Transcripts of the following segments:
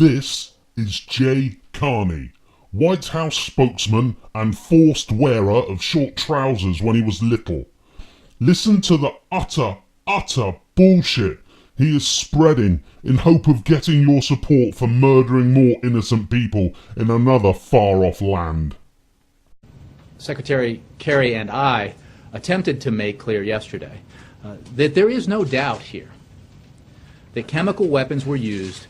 This is Jay Carney, White House spokesman and forced wearer of short trousers when he was little. Listen to the utter bullshit he is spreading in hope of getting your support for murdering more innocent people in another far-off land. Secretary Kerry and I attempted to make clear yesterday that there is no doubt here that chemical weapons were used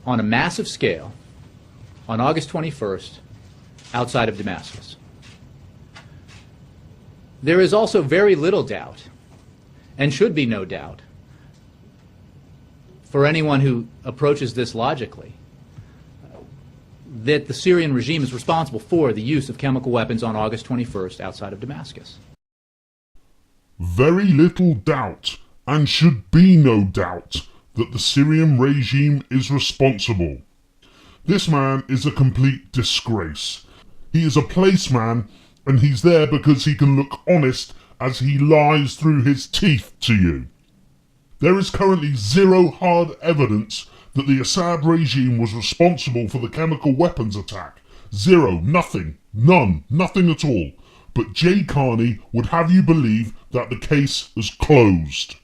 on a massive scale on August 21st outside of Damascus. There is also very little doubt, and should be no doubt, for anyone who approaches this logically, that the Syrian regime is responsible for the use of chemical weapons on August 21st outside of Damascus. Very little doubt, and should be no doubt, that the Syrian regime is responsible. This man is a complete disgrace. He is a placeman, and he's there because he can look honest as he lies through his teeth to you. There is currently zero hard evidence that the Assad regime was responsible for the chemical weapons attack. Zero, nothing, none, nothing at all. But Jay Carney would have you believe that the case is closed.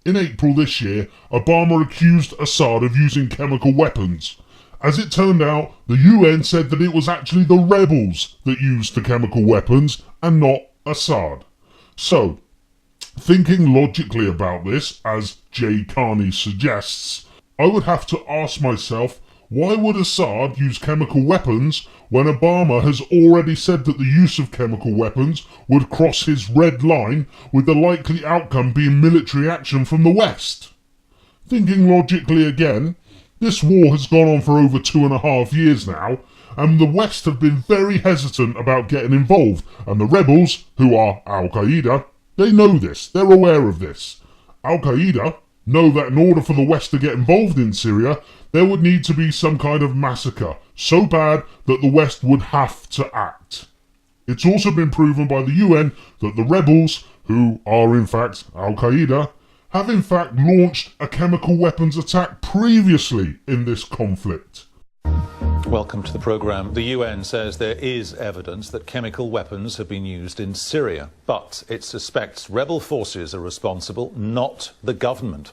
In April this year, Obama accused Assad of using chemical weapons. As it turned out, the UN said that it was actually the rebels that used the chemical weapons and not Assad. So, thinking logically about this, as Jay Carney suggests, I would have to ask myself, why would Assad use chemical weapons when Obama has already said that the use of chemical weapons would cross his red line, with the likely outcome being military action from the West? Thinking logically again, this war has gone on for over 2.5 years now, and the West have been very hesitant about getting involved, and the rebels, who are Al-Qaeda, they know this, they're aware of this. Al-Qaeda know that in order for the West to get involved in Syria, there would need to be some kind of massacre, so bad that the West would have to act. It's also been proven by the UN that the rebels, who are in fact Al-Qaeda, have in fact launched a chemical weapons attack previously in this conflict. Welcome to the programme. The UN says there is evidence that chemical weapons have been used in Syria, but it suspects rebel forces are responsible, not the government.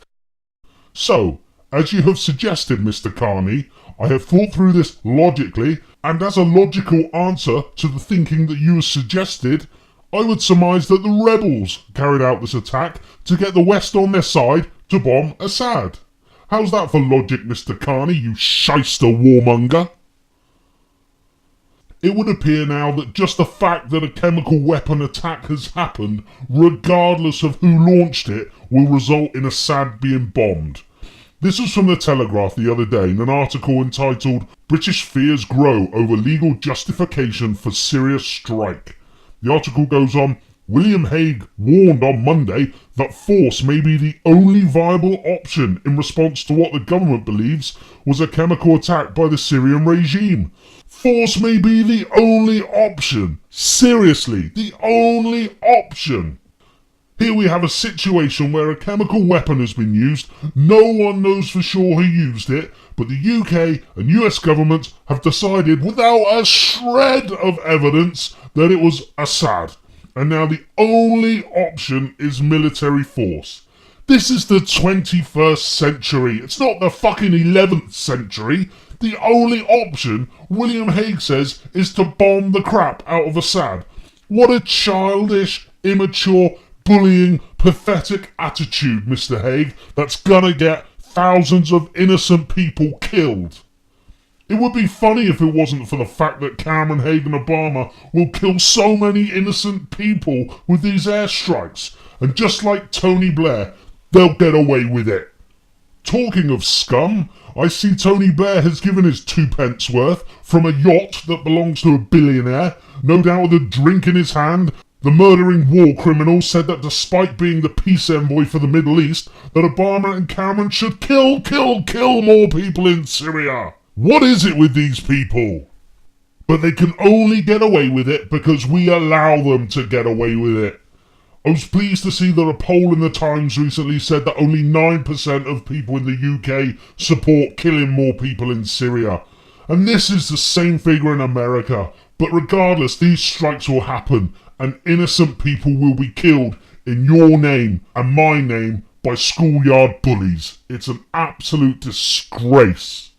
So, as you have suggested, Mr. Carney, I have thought through this logically, and as a logical answer to the thinking that you have suggested, I would surmise that the rebels carried out this attack to get the West on their side to bomb Assad. How's that for logic, Mr. Carney, you shyster warmonger? It would appear now that just the fact that a chemical weapon attack has happened, regardless of who launched it, will result in Assad being bombed. This was from The Telegraph the other day in an article entitled "British Fears Grow Over Legal Justification for Syria Strike." The article goes on, William Hague warned on Monday that force may be the only viable option in response to what the government believes was a chemical attack by the Syrian regime. Force may be the only option. Seriously, the only option. Here we have a situation where a chemical weapon has been used. No one knows for sure who used it, but the UK and US governments have decided without a shred of evidence that it was Assad. And now the only option is military force. This is the 21st century. It's not the fucking 11th century. The only option, William Hague says, is to bomb the crap out of Assad. What a childish, immature, bullying, pathetic attitude, Mr. Hague, that's gonna get thousands of innocent people killed. It would be funny if it wasn't for the fact that Cameron, Hague and Obama will kill so many innocent people with these airstrikes, and just like Tony Blair, they'll get away with it. Talking of scum, I see Tony Blair has given his 2 pence worth from a yacht that belongs to a billionaire, no doubt with a drink in his hand. The murdering war criminal said that despite being the peace envoy for the Middle East, that Obama and Cameron should kill more people in Syria. What is it with these people? But they can only get away with it because we allow them to get away with it. I was pleased to see that a poll in the Times recently said that only 9% of people in the UK support killing more people in Syria. And this is the same figure in America. But regardless, these strikes will happen, and innocent people will be killed in your name and my name by schoolyard bullies. It's an absolute disgrace.